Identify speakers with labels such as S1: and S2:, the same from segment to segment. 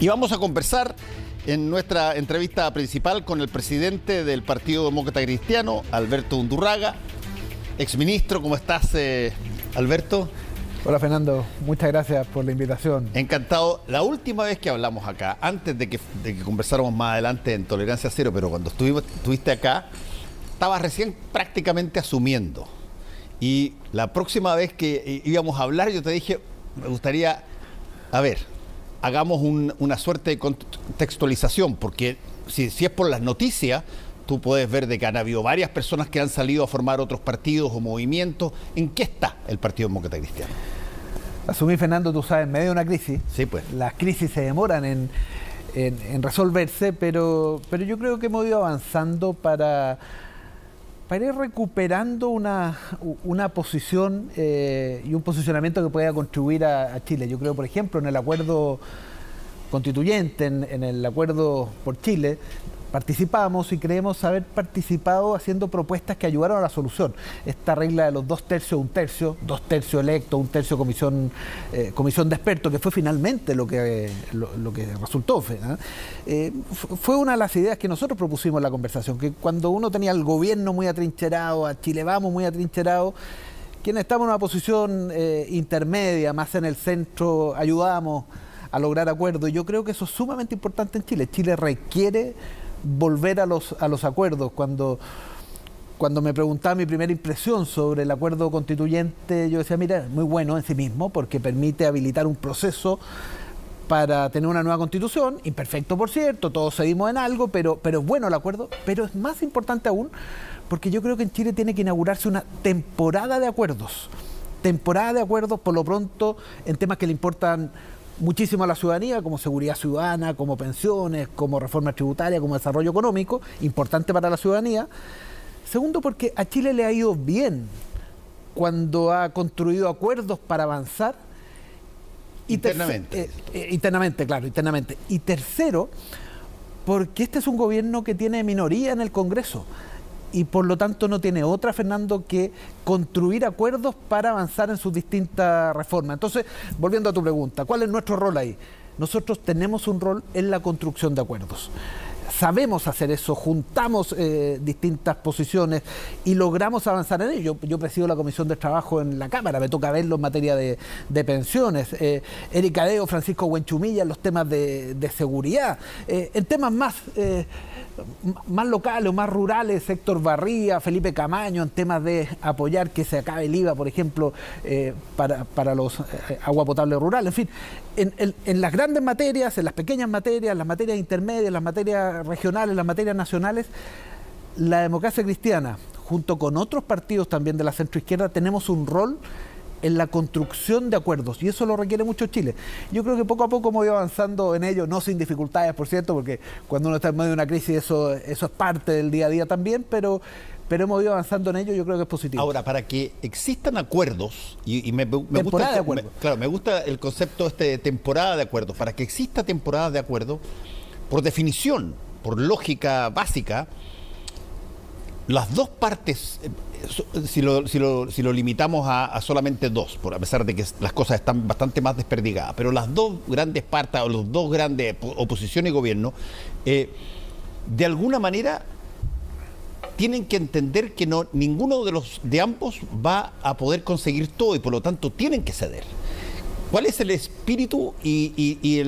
S1: Y vamos a conversar en nuestra entrevista principal con el presidente del Partido Demócrata Cristiano, Alberto Undurraga. Exministro, ¿cómo estás, Alberto?
S2: Hola, Fernando, muchas gracias por la invitación.
S1: Encantado. La última vez que hablamos acá, antes de que conversáramos más adelante en Tolerancia Cero, pero cuando estuviste acá, estabas recién prácticamente asumiendo. Y la próxima vez que íbamos a hablar, yo te dije, me gustaría, hagamos una suerte de contextualización, porque si es por las noticias, tú puedes ver de que han habido varias personas que han salido a formar otros partidos o movimientos. ¿En qué está el Partido Demócrata Cristiano?
S2: Asumí, Fernando, tú sabes, en medio de una crisis.
S1: Sí, pues.
S2: Las crisis se demoran en resolverse, pero yo creo que hemos ido avanzando para ir recuperando una posición y un posicionamiento que pueda contribuir a Chile. Yo creo, por ejemplo, en el acuerdo constituyente, en el acuerdo por Chile, participamos y creemos haber participado haciendo propuestas que ayudaron a la solución. Esta regla de los 2 tercios, 1 tercio, 2 tercios electo, 1 tercio comisión de expertos, que fue finalmente lo que resultó. Fue una de las ideas que nosotros propusimos en la conversación, que cuando uno tenía al gobierno muy atrincherado, a Chile Vamos muy atrincherado, quienes estamos en una posición intermedia, más en el centro, ayudamos a lograr acuerdos. Y yo creo que eso es sumamente importante en Chile. Chile requiere volver a los acuerdos. Cuando me preguntaba mi primera impresión sobre el acuerdo constituyente, yo decía, mira, muy bueno en sí mismo, porque permite habilitar un proceso para tener una nueva constitución, imperfecto por cierto, todos cedimos en algo, pero es bueno el acuerdo, pero es más importante aún, porque yo creo que en Chile tiene que inaugurarse una temporada de acuerdos, por lo pronto, en temas que le importan muchísimo a la ciudadanía, como seguridad ciudadana, como pensiones, como reforma tributaria, como desarrollo económico, importante para la ciudadanía. Segundo, porque a Chile le ha ido bien cuando ha construido acuerdos para avanzar.
S1: Internamente.
S2: Internamente. Y tercero, porque este es un gobierno que tiene minoría en el Congreso. Y por lo tanto no tiene otra, Fernando, que construir acuerdos para avanzar en sus distintas reformas. Entonces, volviendo a tu pregunta, ¿cuál es nuestro rol ahí? Nosotros tenemos un rol en la construcción de acuerdos. Sabemos hacer eso, juntamos distintas posiciones y logramos avanzar en ello. Yo presido la Comisión de Trabajo en la Cámara, me toca verlo en materia de pensiones. Erika Deo, Francisco Huenchumilla en los temas de seguridad. En temas más locales o más rurales, Héctor Barría, Felipe Camaño, en temas de apoyar que se acabe el IVA, por ejemplo, para los agua potable rural. En fin, en las grandes materias, en las pequeñas materias, las materias intermedias, las materias regionales, las materias nacionales, la democracia cristiana, junto con otros partidos también de la centroizquierda, tenemos un rol en la construcción de acuerdos, y eso lo requiere mucho Chile. Yo creo que poco a poco hemos ido avanzando en ello, no sin dificultades, por cierto, porque cuando uno está en medio de una crisis eso es parte del día a día también, pero hemos ido avanzando en ello, yo creo que es positivo.
S1: Ahora, para que existan acuerdos, y me gusta,
S2: de acuerdo.
S1: Me gusta el concepto de temporada de acuerdos. Para que exista temporada de acuerdo, por definición, por lógica básica, las dos partes, si lo limitamos a solamente dos, a pesar de que las cosas están bastante más desperdigadas, pero las dos grandes partes o los dos grandes, oposición y gobierno, de alguna manera tienen que entender que ninguno de ambos va a poder conseguir todo y por lo tanto tienen que ceder. ¿Cuál es el espíritu y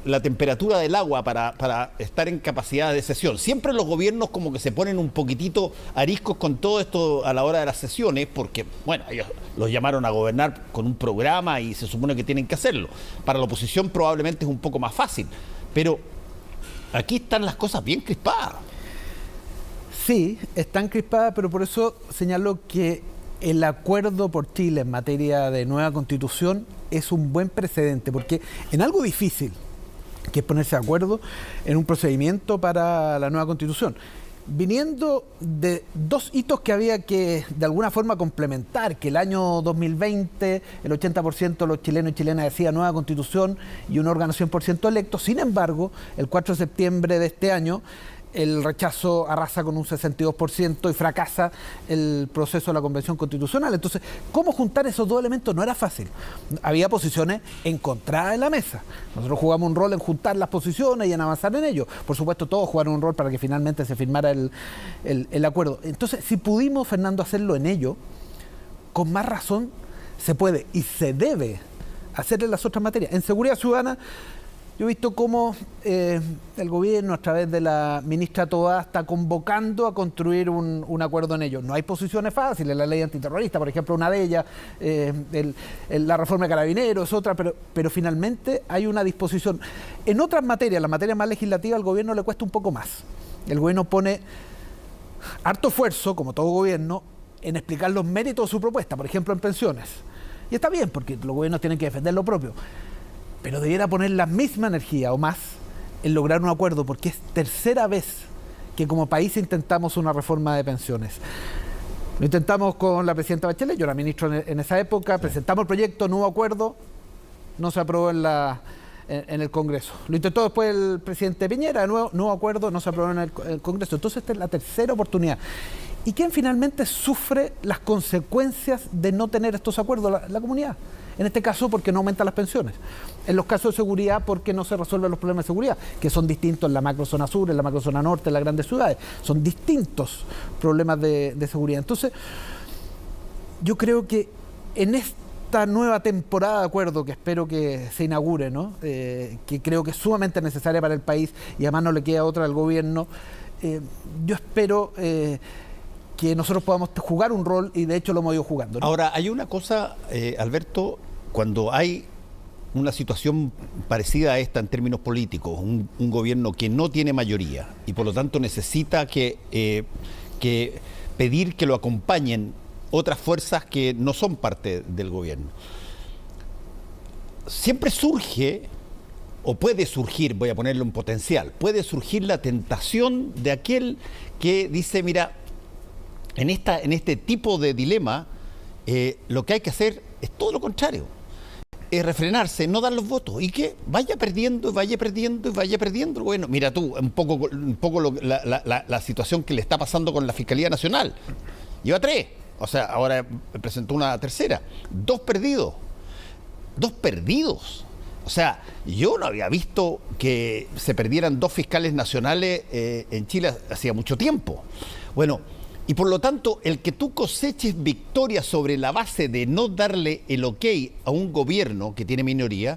S1: la temperatura del agua para estar en capacidad de cesión? Siempre los gobiernos como que se ponen un poquitito ariscos con todo esto a la hora de las sesiones, porque, bueno, ellos los llamaron a gobernar con un programa y se supone que tienen que hacerlo. Para la oposición probablemente es un poco más fácil, pero aquí están las cosas bien crispadas.
S2: Sí, están crispadas, pero por eso señalo que el acuerdo por Chile en materia de nueva constitución es un buen precedente, porque en algo difícil, que es ponerse de acuerdo en un procedimiento para la nueva constitución, viniendo de 2 hitos que había que de alguna forma complementar, que el año 2020 el 80% de los chilenos y chilenas decía nueva constitución y un órgano 100% electo. Sin embargo, el 4 de septiembre de este año el rechazo arrasa con un 62% y fracasa el proceso de la Convención Constitucional. Entonces, ¿cómo juntar esos dos elementos? No era fácil. Había posiciones encontradas en la mesa. Nosotros jugamos un rol en juntar las posiciones y en avanzar en ello. Por supuesto, todos jugaron un rol para que finalmente se firmara el acuerdo. Entonces, si pudimos, Fernando, hacerlo en ello, con más razón se puede y se debe hacer en las otras materias. En seguridad ciudadana, yo he visto cómo el gobierno, a través de la ministra Toá, está convocando a construir un acuerdo en ello. No hay posiciones fáciles, la ley antiterrorista, por ejemplo, una de ellas, la reforma de Carabineros, otra, pero finalmente hay una disposición. En otras materias, las materias más legislativas, al gobierno le cuesta un poco más. El gobierno pone harto esfuerzo, como todo gobierno, en explicar los méritos de su propuesta, por ejemplo, en pensiones. Y está bien, porque los gobiernos tienen que defender lo propio. Pero debiera poner la misma energía o más en lograr un acuerdo, porque es tercera vez que como país intentamos una reforma de pensiones. Lo intentamos con la presidenta Bachelet, yo era ministro en esa época, presentamos el proyecto, no hubo acuerdo, no se aprobó en el Congreso. Lo intentó después el presidente Piñera, de nuevo, no hubo acuerdo, no se aprobó en el Congreso. Entonces esta es la tercera oportunidad. ¿Y quién finalmente sufre las consecuencias de no tener estos acuerdos? La comunidad. En este caso, porque no aumentan las pensiones. En los casos de seguridad, porque no se resuelven los problemas de seguridad, que son distintos en la macrozona sur, en la macrozona norte, en las grandes ciudades. Son distintos problemas de seguridad. Entonces, yo creo que en esta nueva temporada de acuerdo, que espero que se inaugure, ¿no? Que creo que es sumamente necesaria para el país y además no le queda otra al gobierno, yo espero que nosotros podamos jugar un rol, y de hecho lo hemos ido jugando, ¿no?
S1: Ahora, hay una cosa, Alberto, cuando hay una situación parecida a esta en términos políticos, un gobierno que no tiene mayoría y por lo tanto necesita que pedir que lo acompañen otras fuerzas que no son parte del gobierno. Siempre surge, o puede surgir, voy a ponerlo en potencial, puede surgir la tentación de aquel que dice, mira, en este tipo de dilema, lo que hay que hacer es todo lo contrario. Es refrenarse, no dar los votos. Y que vaya perdiendo, y vaya perdiendo, y vaya perdiendo. Bueno, mira tú, un poco la situación que le está pasando con la Fiscalía Nacional. Lleva 3. O sea, ahora presentó una tercera. 2 perdidos. 2 perdidos. O sea, yo no había visto que se perdieran 2 fiscales nacionales en Chile hacía mucho tiempo. Bueno, y por lo tanto, el que tú coseches victoria sobre la base de no darle el ok a un gobierno que tiene minoría,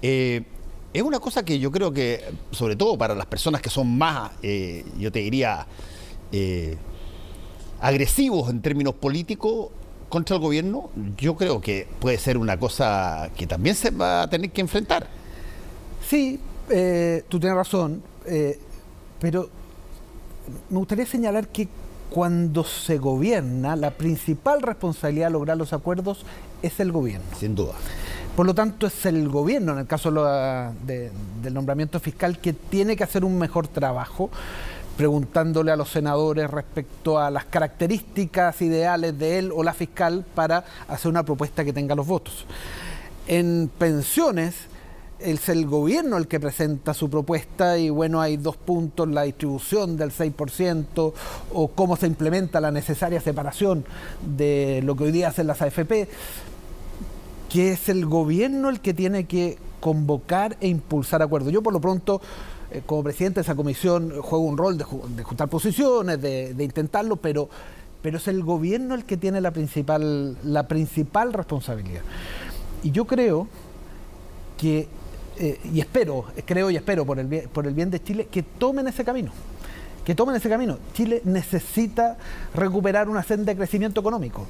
S1: es una cosa que yo creo que, sobre todo para las personas que son más, yo te diría, agresivos en términos políticos contra el gobierno, yo creo que puede ser una cosa que también se va a tener que enfrentar.
S2: Sí, tú tienes razón, pero me gustaría señalar que cuando se gobierna, la principal responsabilidad de lograr los acuerdos es el gobierno.
S1: Sin duda.
S2: Por lo tanto, es el gobierno, en el caso del nombramiento fiscal, que tiene que hacer un mejor trabajo, preguntándole a los senadores respecto a las características ideales de él o la fiscal para hacer una propuesta que tenga los votos. En pensiones, es el gobierno el que presenta su propuesta y bueno, hay 2 puntos, la distribución del 6% o cómo se implementa la necesaria separación de lo que hoy día hacen las AFP, que es el gobierno el que tiene que convocar e impulsar acuerdos. Yo por lo pronto, como presidente de esa comisión, juego un rol de juntar posiciones, de intentarlo, pero es el gobierno el que tiene la principal responsabilidad. Y yo creo que espero por el bien de Chile, que tomen ese camino. Chile necesita recuperar una senda de crecimiento económico.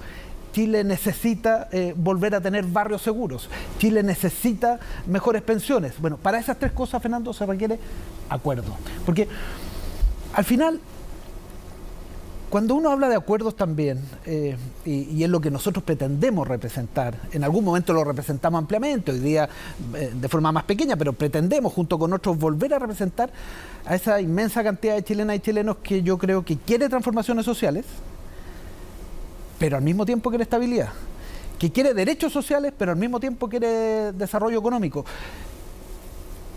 S2: Chile necesita volver a tener barrios seguros. Chile necesita mejores pensiones. Bueno, para esas 3 cosas, Fernando, se requiere acuerdo. Porque al final, cuando uno habla de acuerdos también, y es lo que nosotros pretendemos representar, en algún momento lo representamos ampliamente, hoy día de forma más pequeña, pero pretendemos junto con otros volver a representar a esa inmensa cantidad de chilenas y chilenos que yo creo que quiere transformaciones sociales, pero al mismo tiempo quiere estabilidad, que quiere derechos sociales, pero al mismo tiempo quiere desarrollo económico,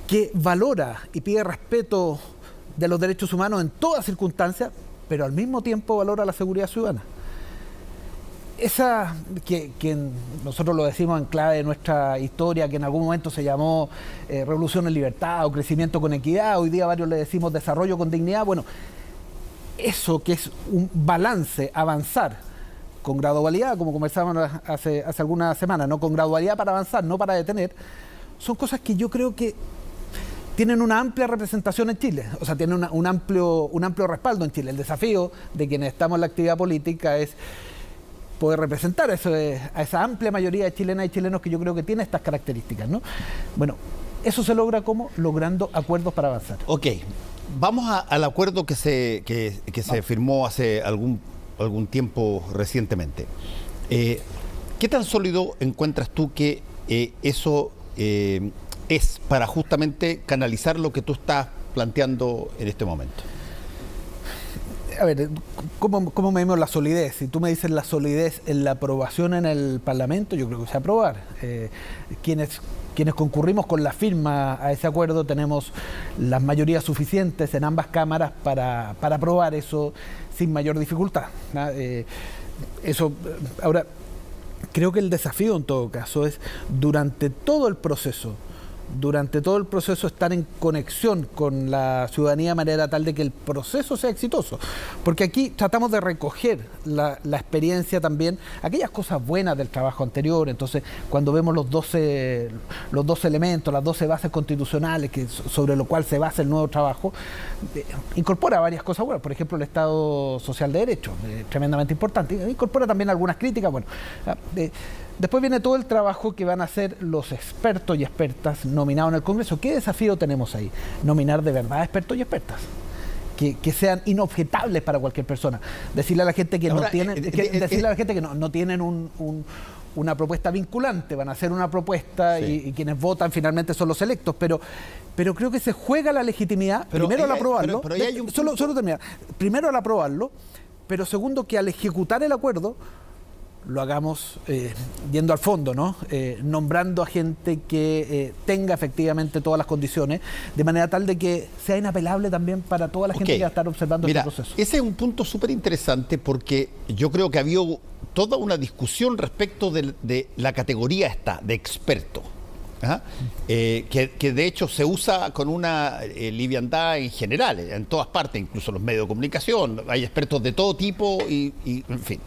S2: que valora y pide respeto de los derechos humanos en todas circunstancias, pero al mismo tiempo valora la seguridad ciudadana. Esa que nosotros lo decimos en clave de nuestra historia, que en algún momento se llamó revolución en libertad o crecimiento con equidad, hoy día varios le decimos desarrollo con dignidad. Bueno, eso que es un balance, avanzar con gradualidad, como conversábamos hace algunas semanas, ¿no? Con gradualidad para avanzar, no para detener, son cosas que yo creo que tienen una amplia representación en Chile, o sea, tienen un amplio respaldo en Chile. El desafío de quienes estamos en la actividad política es poder representar a esa amplia mayoría de chilenas y chilenos que yo creo que tiene estas características, ¿no? Bueno, eso se logra ¿cómo? Logrando acuerdos para avanzar.
S1: Ok, vamos al acuerdo que se firmó hace algún tiempo recientemente. ¿Qué tan sólido encuentras tú que eso es para justamente canalizar lo que tú estás planteando en este momento?
S2: A ver, ¿cómo medimos la solidez? Si tú me dices la solidez en la aprobación en el Parlamento, yo creo que se va a aprobar. Quienes concurrimos con la firma a ese acuerdo tenemos las mayorías suficientes en ambas cámaras para aprobar eso sin mayor dificultad, ¿no? Ahora, creo que el desafío en todo caso es durante todo el proceso estar en conexión con la ciudadanía de manera tal de que el proceso sea exitoso. Porque aquí tratamos de recoger la experiencia también, aquellas cosas buenas del trabajo anterior. Entonces, cuando vemos los 12 elementos, las 12 bases constitucionales sobre lo cual se basa el nuevo trabajo, incorpora varias cosas buenas. Por ejemplo, el Estado Social de Derecho, tremendamente importante. Incorpora también algunas críticas. Bueno, después viene todo el trabajo que van a hacer los expertos y expertas nominados en el Congreso. ¿Qué desafío tenemos ahí? Nominar de verdad expertos y expertas. Que sean inobjetables para cualquier persona. Decirle a la gente que no tienen una propuesta vinculante, van a hacer una propuesta y quienes votan finalmente son los electos, pero creo que se juega la legitimidad, primero al aprobarlo, solo terminar, primero al aprobarlo, pero segundo que al ejecutar el acuerdo lo hagamos yendo al fondo, ¿no? Nombrando a gente que tenga efectivamente todas las condiciones, de manera tal de que sea inapelable también para toda la gente que va a estar observando este proceso.
S1: Ese es un punto súper interesante porque yo creo que había toda una discusión respecto de la categoría esta, de experto. Que de hecho se usa con una liviandad en general, en todas partes, incluso en los medios de comunicación. Hay expertos de todo tipo y en fin.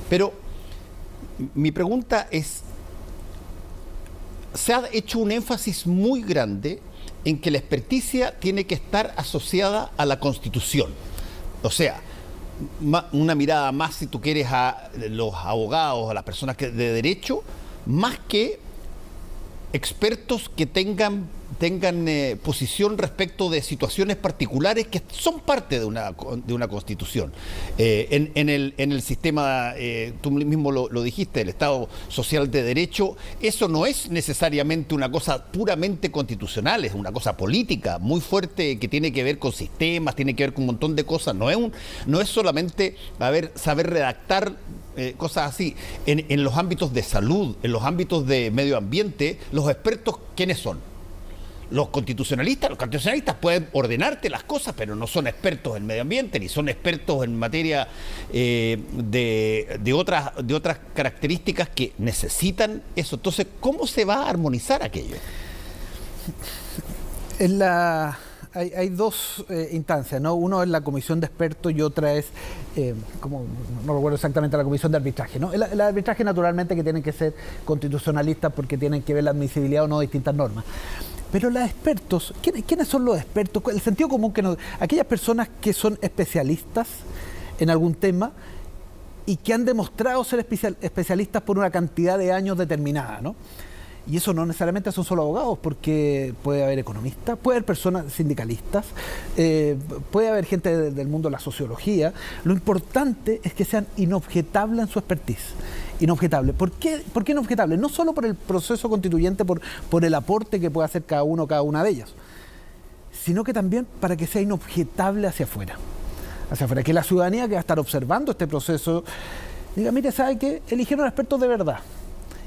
S1: Pero mi pregunta es, se ha hecho un énfasis muy grande en que la experticia tiene que estar asociada a la Constitución. O sea, una mirada más, si tú quieres, a los abogados, a las personas de derecho, más que expertos que tengan posición respecto de situaciones particulares que son parte de una Constitución. En el sistema, tú mismo lo dijiste, el Estado Social de Derecho, eso no es necesariamente una cosa puramente constitucional, es una cosa política muy fuerte que tiene que ver con sistemas, tiene que ver con un montón de cosas. No es solamente saber redactar cosas así. En los ámbitos de salud, en los ámbitos de medio ambiente, los expertos, ¿quiénes son? Los constitucionalistas pueden ordenarte las cosas, pero no son expertos en medio ambiente, ni son expertos en materia de otras características que necesitan eso. Entonces, ¿cómo se va a armonizar aquello?
S2: Hay dos instancias, ¿no? Uno es la comisión de expertos y otra es, no recuerdo exactamente, la comisión de arbitraje, ¿no? El arbitraje, naturalmente, que tienen que ser constitucionalistas porque tienen que ver la admisibilidad o no de distintas normas. Pero los expertos, ¿quiénes son los expertos? El sentido común aquellas personas que son especialistas en algún tema y que han demostrado ser especialistas por una cantidad de años determinada, ¿no? Y eso no necesariamente son solo abogados, porque puede haber economistas, puede haber personas sindicalistas, puede haber gente del mundo de la sociología. Lo importante es que sean inobjetables en su expertise. Inobjetable. ¿Por qué inobjetable? No solo por el proceso constituyente, por el aporte que puede hacer cada una de ellas, sino que también para que sea inobjetable hacia afuera. Que la ciudadanía que va a estar observando este proceso diga, mire, ¿sabe qué? Eligieron expertos de verdad.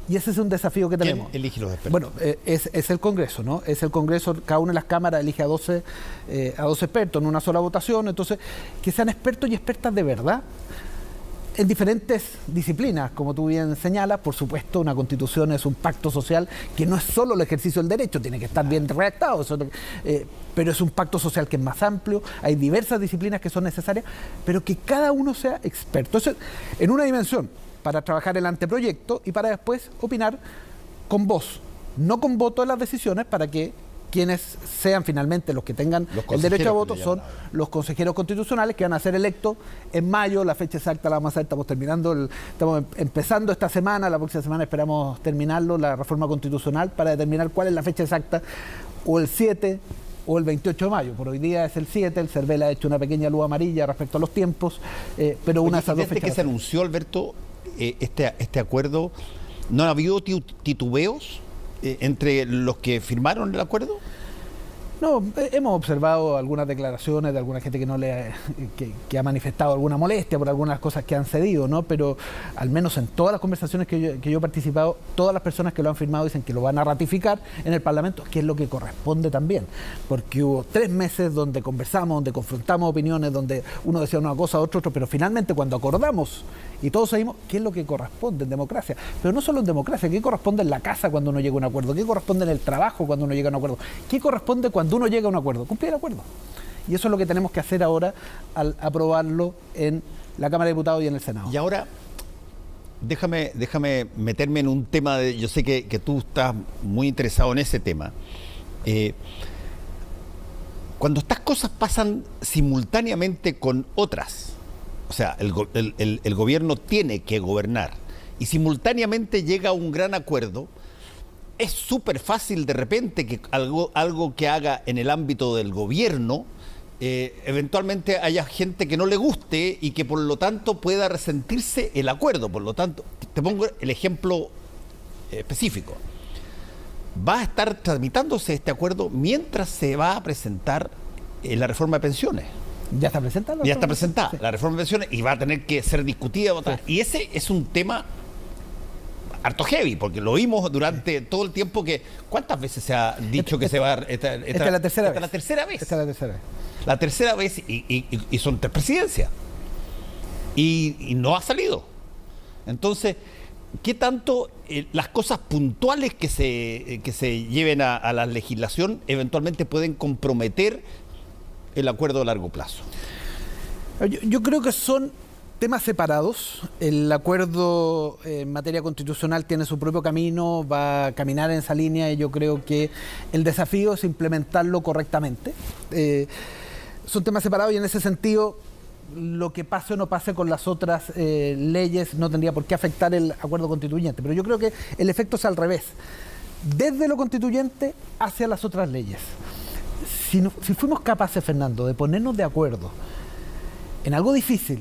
S2: Y ese es un desafío que tenemos.
S1: ¿Quién elige los expertos?
S2: Bueno, es el Congreso, ¿no? Es el Congreso, cada una de las cámaras elige a 12 expertos en una sola votación, entonces, que sean expertos y expertas de verdad en diferentes disciplinas, como tú bien señalas. Por supuesto, una constitución es un pacto social que no es solo el ejercicio del derecho, tiene que estar bien redactado, pero es un pacto social que es más amplio, hay diversas disciplinas que son necesarias, pero que cada uno sea experto. Eso en una dimensión, para trabajar el anteproyecto y para después opinar con voz, no con voto en las decisiones, para que quienes sean finalmente los que tengan el derecho a voto son los consejeros constitucionales, que van a ser electos en mayo. La fecha exacta la vamos a hacer, estamos empezando esta semana, la próxima semana esperamos terminarlo, la reforma constitucional, para determinar cuál es la fecha exacta, o el 7 o el 28 de mayo. Por hoy día es el 7, el CERVEL ha hecho una pequeña luz amarilla respecto a los tiempos, pero una de esas dos fechas.
S1: Desde que se anunció, Alberto, este acuerdo, ¿no ha habido titubeos entre los que firmaron el acuerdo?
S2: No, hemos observado algunas declaraciones de alguna gente que ha manifestado alguna molestia por algunas cosas que han cedido, ¿no? Pero al menos en todas las conversaciones que yo he participado, todas las personas que lo han firmado dicen que lo van a ratificar en el Parlamento, que es lo que corresponde también, porque hubo 3 meses donde conversamos, donde confrontamos opiniones, donde uno decía una cosa, otro, pero finalmente cuando acordamos y todos seguimos, ¿qué es lo que corresponde en democracia? Pero no solo en democracia, ¿qué corresponde en la casa cuando uno llega a un acuerdo? ¿Qué corresponde en el trabajo cuando uno llega a un acuerdo? ¿Qué corresponde cuando uno llega a un acuerdo? Cumplir el acuerdo. Y eso es lo que tenemos que hacer ahora al aprobarlo en la Cámara de Diputados y en el Senado.
S1: Y ahora, déjame meterme en un tema, yo sé que tú estás muy interesado en ese tema. Cuando estas cosas pasan simultáneamente con otras, o sea, el gobierno tiene que gobernar y simultáneamente llega a un gran acuerdo, es súper fácil de repente que algo que haga en el ámbito del gobierno, eventualmente haya gente que no le guste y que por lo tanto pueda resentirse el acuerdo. Por lo tanto, te pongo el ejemplo específico. Va a estar tramitándose este acuerdo mientras se va a presentar la reforma de pensiones.
S2: ¿Ya está presentada?
S1: Ya está presentada la reforma de pensiones y va a tener que ser discutida, votada. Sí. Y ese es un tema harto heavy, porque lo vimos durante todo el tiempo que... ¿Cuántas veces se ha dicho que se va a... Esta es la tercera vez.
S2: La tercera vez. Esta es la tercera vez.
S1: La tercera vez y son 3 presidencias. Y no ha salido. Entonces, ¿qué tanto las cosas puntuales que se lleven a la legislación eventualmente pueden comprometer el acuerdo a largo plazo?
S2: Yo creo que son temas separados. El acuerdo en materia constitucional tiene su propio camino, va a caminar en esa línea y yo creo que el desafío es implementarlo correctamente. Son temas separados y en ese sentido lo que pase o no pase con las otras leyes no tendría por qué afectar el acuerdo constituyente. Pero yo creo que el efecto es al revés, desde lo constituyente hacia las otras leyes. Si fuimos capaces, Fernando, de ponernos de acuerdo en algo difícil,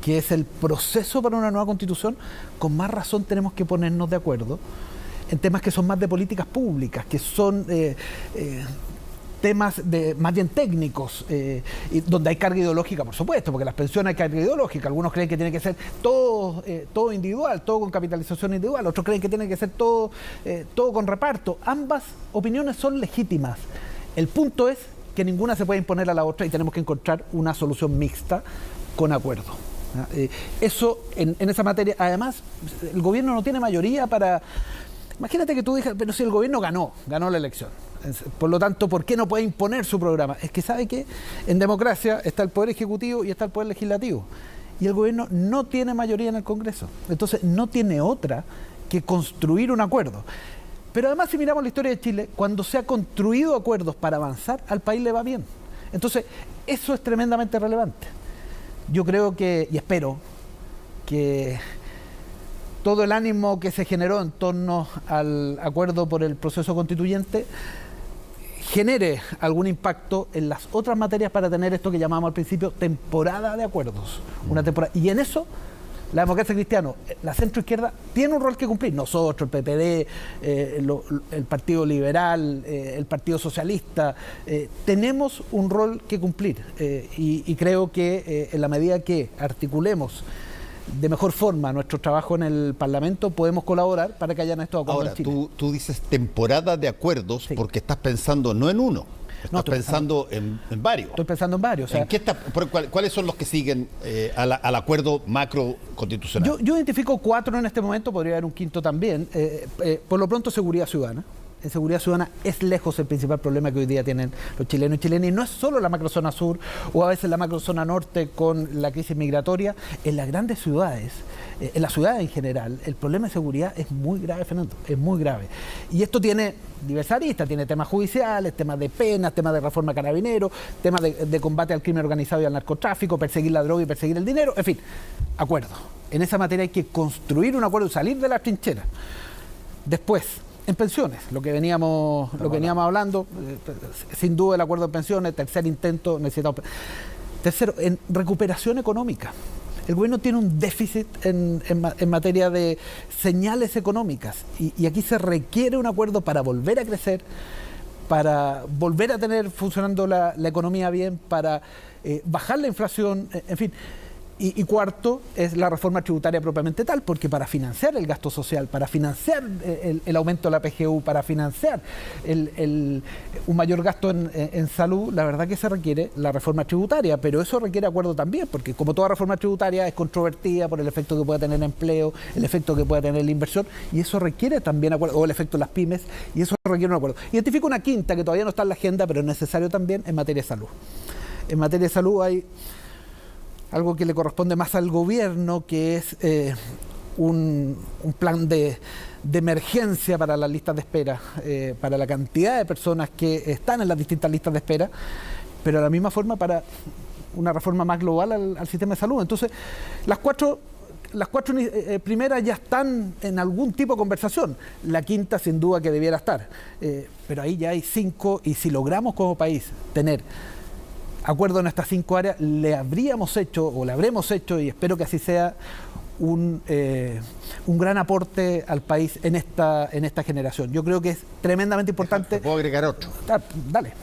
S2: que es el proceso para una nueva constitución, con más razón tenemos que ponernos de acuerdo en temas que son más de políticas públicas, que son temas más bien técnicos, y donde hay carga ideológica, por supuesto, porque las pensiones hay carga ideológica. Algunos creen que tiene que ser todo individual, todo con capitalización individual, otros creen que tiene que ser todo con reparto. Ambas opiniones son legítimas. El punto es que ninguna se puede imponer a la otra y tenemos que encontrar una solución mixta con acuerdo. Eso en esa materia. Además, el gobierno no tiene mayoría para... Imagínate que tú digas, pero si el gobierno ganó la elección, por lo tanto, ¿por qué no puede imponer su programa? Es que sabe que en democracia está el Poder Ejecutivo y está el Poder Legislativo, y el gobierno no tiene mayoría en el Congreso, entonces no tiene otra que construir un acuerdo. Pero además, si miramos la historia de Chile, cuando se ha construido acuerdos para avanzar, al país le va bien. Entonces, eso es tremendamente relevante. Yo creo que, y espero, que todo el ánimo que se generó en torno al acuerdo por el proceso constituyente genere algún impacto en las otras materias para tener esto que llamamos al principio temporada de acuerdos. Una temporada. Y en eso, la democracia cristiana, la centroizquierda, tiene un rol que cumplir. Nosotros, el PPD, el Partido Liberal, el Partido Socialista, tenemos un rol que cumplir. Y creo que en la medida que articulemos de mejor forma nuestro trabajo en el Parlamento, podemos colaborar para que hayan estos acuerdos
S1: Ahora,
S2: en Chile.
S1: tú dices temporada de acuerdos, sí, porque estás pensando no en uno, estás pensando en varios.
S2: Estoy pensando en varios.
S1: ¿En qué ¿Cuáles son los que siguen al acuerdo macro constitucional?
S2: Yo identifico 4 en este momento, podría haber un quinto también. Por lo pronto, seguridad ciudadana. En seguridad ciudadana es lejos el principal problema que hoy día tienen los chilenos y chilenas, y no es solo la macrozona sur o a veces la macrozona norte con la crisis migratoria. En las grandes ciudades, en las ciudades en general, el problema de seguridad es muy grave, Fernando, es muy grave. Y esto tiene diversas aristas, tiene temas judiciales, temas de penas, temas de reforma carabinero, temas de combate al crimen organizado y al narcotráfico, perseguir la droga y perseguir el dinero, en fin, acuerdo. En esa materia hay que construir un acuerdo y salir de las trincheras. Después, en pensiones, lo que veníamos hablando, sin duda el acuerdo de pensiones, tercer intento, necesitamos. Tercero, en recuperación económica. El gobierno tiene un déficit en materia de señales económicas y aquí se requiere un acuerdo para volver a crecer, para volver a tener funcionando la economía bien, para bajar la inflación, en fin. Y cuarto es la reforma tributaria propiamente tal, porque para financiar el gasto social, para financiar el aumento de la PGU, para financiar un mayor gasto en salud, la verdad que se requiere la reforma tributaria, pero eso requiere acuerdo también, porque como toda reforma tributaria es controvertida por el efecto que pueda tener en empleo, el efecto que pueda tener en la inversión, y eso requiere también acuerdo, o el efecto de las pymes, y eso requiere un acuerdo. Identifico una quinta que todavía no está en la agenda, pero es necesario también en materia de salud. En materia de salud hay algo que le corresponde más al gobierno, que es un plan de emergencia para las listas de espera, para la cantidad de personas que están en las distintas listas de espera, pero de la misma forma para una reforma más global al sistema de salud. Entonces, las cuatro primeras ya están en algún tipo de conversación. La quinta sin duda que debiera estar, pero ahí ya hay 5, y si logramos como país tener acuerdo en estas 5 áreas, le habremos hecho, y espero que así sea, un gran aporte al país en esta generación. Yo creo que es tremendamente importante.
S1: ¿Puedo agregar otro?
S2: Dale.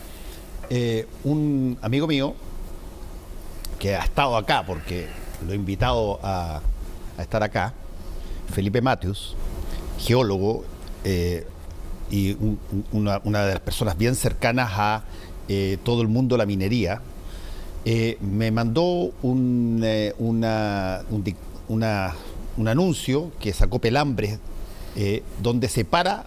S1: Un amigo mío que ha estado acá, porque lo he invitado a estar acá, Felipe Matius, geólogo, y una de las personas bien cercanas a todo el mundo de la minería, me mandó un anuncio que sacó Pelambres, donde se para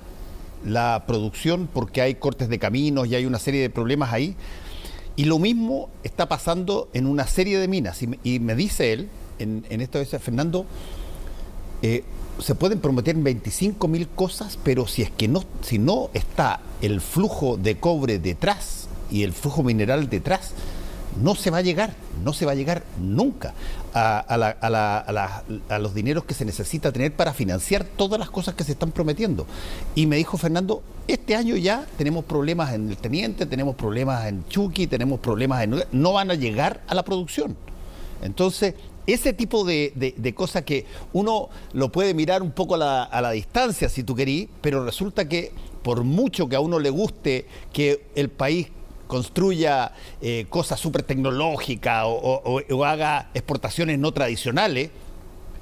S1: la producción porque hay cortes de caminos y hay una serie de problemas ahí, y lo mismo está pasando en una serie de minas, y me dice él, en esto dice Fernando, se pueden prometer 25.000 cosas, pero si no está el flujo de cobre detrás y el flujo mineral detrás, no se va a llegar nunca a los dineros que se necesita tener para financiar todas las cosas que se están prometiendo. Y me dijo Fernando, este año ya tenemos problemas en el Teniente, tenemos problemas en Chuqui, tenemos problemas no van a llegar a la producción. Entonces, ese tipo de cosas que uno lo puede mirar un poco a la distancia, si tú querís, pero resulta que por mucho que a uno le guste que el país construya cosas súper tecnológicas o haga exportaciones no tradicionales,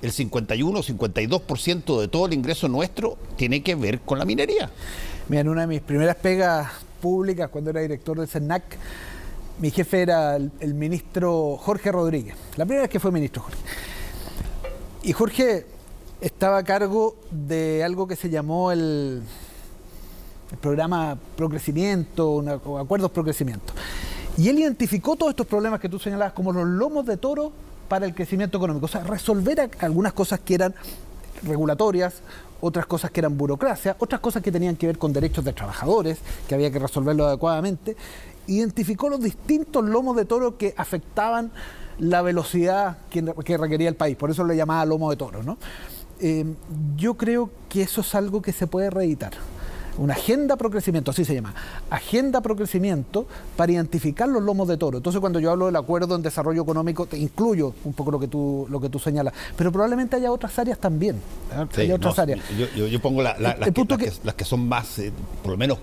S1: el 51-52% de todo el ingreso nuestro tiene que ver con la minería.
S2: Mira, en una de mis primeras pegas públicas, cuando era director del CERNAC, mi jefe era el ministro Jorge Rodríguez, la primera vez que fue ministro Jorge. Y Jorge estaba a cargo de algo que se llamó el programa Procrecimiento, o Acuerdos Procrecimiento. Y él identificó todos estos problemas que tú señalabas como los lomos de toro para el crecimiento económico. O sea, resolver algunas cosas que eran regulatorias, otras cosas que eran burocracia, otras cosas que tenían que ver con derechos de trabajadores, que había que resolverlo adecuadamente. Identificó los distintos lomos de toro que afectaban la velocidad que requería el país. Por eso le llamaba lomo de toro, ¿no? Yo creo que eso es algo que se puede reeditar. Una agenda pro crecimiento, así se llama, agenda pro crecimiento, para identificar los lomos de toro. Entonces, cuando yo hablo del acuerdo en desarrollo económico, te incluyo un poco lo que tú señalas, pero probablemente haya otras áreas también.
S1: Sí, hay otras áreas. Yo pongo las que son más, por lo menos,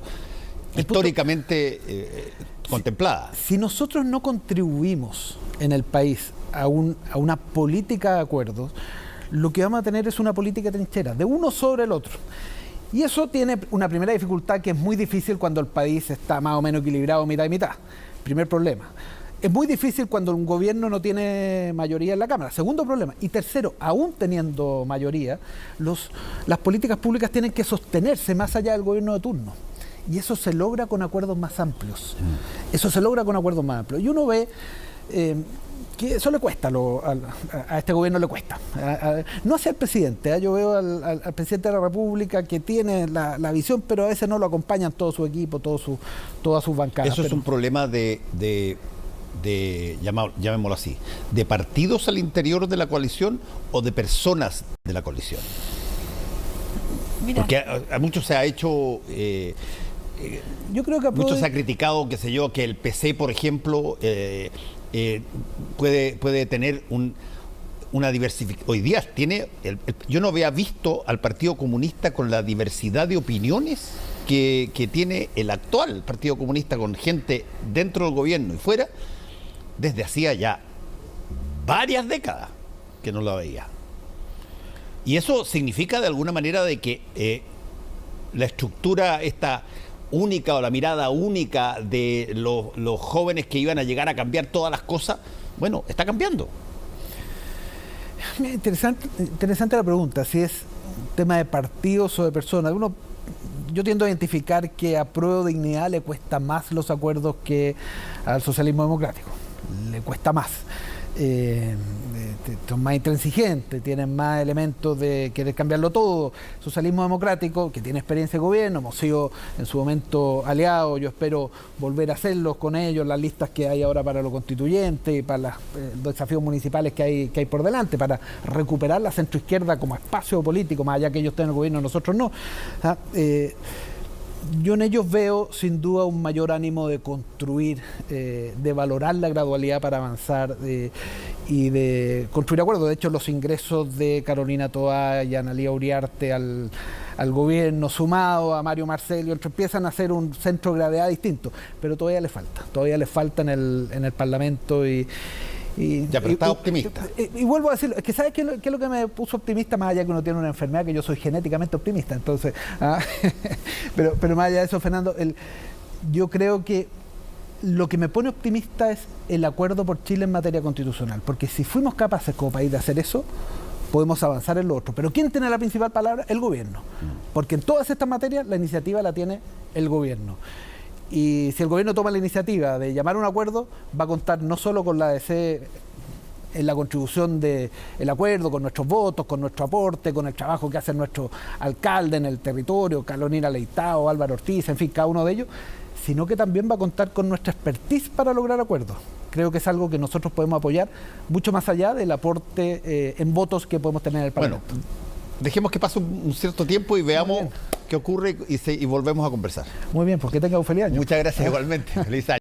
S1: históricamente contempladas.
S2: Si nosotros no contribuimos en el país a una política de acuerdos, lo que vamos a tener es una política trinchera, de uno sobre el otro. Y eso tiene una primera dificultad, que es muy difícil cuando el país está más o menos equilibrado mitad y mitad. Primer problema. Es muy difícil cuando un gobierno no tiene mayoría en la Cámara. Segundo problema. Y tercero, aún teniendo mayoría, las políticas públicas tienen que sostenerse más allá del gobierno de turno. Y eso se logra con acuerdos más amplios. Eso se logra con acuerdos más amplios. Y uno ve que eso le cuesta, a este gobierno le cuesta. No hacia el presidente, yo veo al presidente de la República que tiene la visión, pero a veces no lo acompañan todo su equipo, todas sus bancadas.
S1: Eso es un problema llamémoslo así, de partidos al interior de la coalición o de personas de la coalición.
S2: Mira,
S1: porque a muchos se ha hecho
S2: yo creo que
S1: muchos se ha criticado, qué sé yo, que el PC, por ejemplo, puede tener una diversificación. Hoy día tiene yo no había visto al Partido Comunista con la diversidad de opiniones que tiene el actual Partido Comunista, con gente dentro del gobierno y fuera, desde hacía ya varias décadas que no la veía. Y eso significa de alguna manera de que la estructura esta única, o la mirada única de los jóvenes que iban a llegar a cambiar todas las cosas, bueno, está cambiando.
S2: Interesante la pregunta, si es un tema de partidos o de personas. Yo tiendo a identificar que a Prueba de Dignidad le cuesta más los acuerdos que al socialismo democrático. Le cuesta más. Son más intransigentes, tienen más elementos de querer cambiarlo todo. Socialismo democrático, que tiene experiencia de gobierno, hemos sido en su momento aliados, yo espero volver a hacerlos con ellos, las listas que hay ahora para lo constituyente y para los desafíos municipales que hay por delante, para recuperar la centroizquierda como espacio político, más allá que ellos estén en el gobierno, nosotros no. Yo en ellos veo sin duda un mayor ánimo de construir, de valorar la gradualidad para avanzar y de construir acuerdos. De hecho, los ingresos de Carolina Toá y Analía Uriarte al gobierno, sumado a Mario Marcel, empiezan a ser un centro de gravedad distinto, pero todavía le falta en el Parlamento
S1: Ya, pero está optimista.
S2: Y vuelvo a decirlo, es que ¿sabes qué es lo que me puso optimista? Más allá que uno tiene una enfermedad, que yo soy genéticamente optimista, entonces, pero más allá de eso, Fernando, yo creo que lo que me pone optimista es el acuerdo por Chile en materia constitucional, porque si fuimos capaces como país de hacer eso, podemos avanzar en lo otro. Pero ¿quién tiene la principal palabra? El gobierno, porque en todas estas materias la iniciativa la tiene el gobierno. Y si el gobierno toma la iniciativa de llamar a un acuerdo, va a contar no solo con la ADC en la contribución del acuerdo, con nuestros votos, con nuestro aporte, con el trabajo que hacen nuestros alcaldes en el territorio, Carolina Leitao, Álvaro Ortiz, en fin, cada uno de ellos, sino que también va a contar con nuestra expertise para lograr acuerdos. Creo que es algo que nosotros podemos apoyar mucho más allá del aporte en votos que podemos tener en el Parlamento.
S1: Bueno, dejemos que pase un cierto tiempo y veamos qué ocurre y volvemos a conversar.
S2: Muy bien, porque tenga un feliz año.
S1: Muchas gracias igualmente. Feliz año.